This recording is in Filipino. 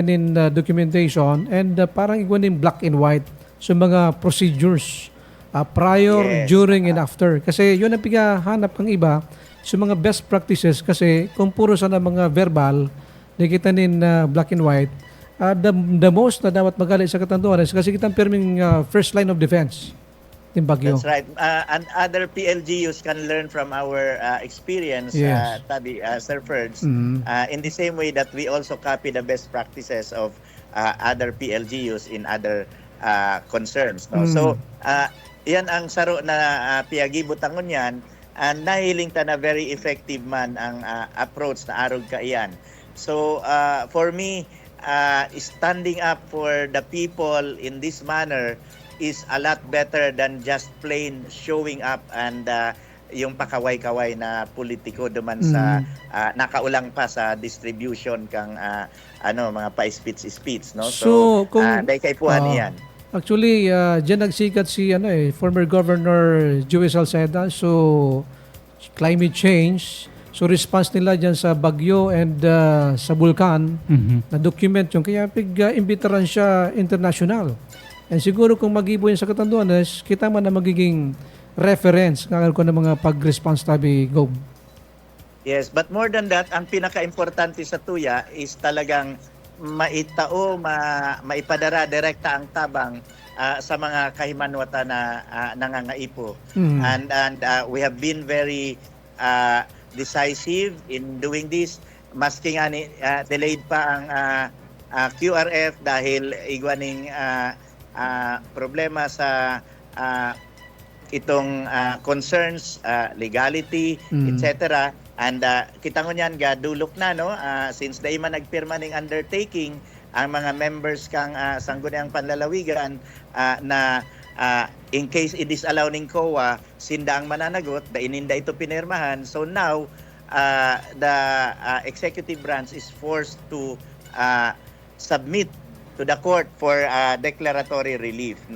in documentation and parang iguanin black and white sa mga procedures prior, Yes. during, and after. Kasi yun ang pinahanap ng iba sa mga best practices kasi kung puro sana mga verbal, nakita nin black and white, the most na dapat magalit sa katanduan is kasi kitang perming first line of defense ng Bagyo. That's right. And other PLGUs can learn from our experience, Yes. Tabi, Sir Ferds, Mhm. in the same way that we also copy the best practices of other PLGUs in other concerns. No? So, yan ang saro na piagibutangon yan, and nahiling ta na very effective man ang approach na arog ka iyan. So, for me, standing up for the people in this manner is a lot better than just plain showing up and yung pakaway-kaway na politiko duman sa nakaulang pa sa distribution kang mga pa-speech no. So, kung dahil kay puhan iyan. Actually, diyan nagsikat si former Governor Joey Salceda. So, climate change. So, response nila diyan sa bagyo and sa bulkan na document yung kaya imbitaran siya international. And siguro kung mag-ibo yun sa Catanduanes, kita man na magiging reference ng mga pag-response tabi Gob. Yes, but more than that, ang pinaka-importante sa tuya is talagang maipadara direkta ang tabang sa mga kahimanwata na nangangaipo. And we have been very decisive in doing this. Maski nga delayed pa ang QRF dahil igwaning problema sa itong concerns, legality, etc. And kita ngo niyan gadulok na no since dai man nagpirma ning undertaking ang mga members kang sangguniang panlalawigan na in case i-disallow ning COA sinda ang mananagot da ininda ito pinirmahan. So now the executive branch is forced to submit to the court for declaratory relief. No?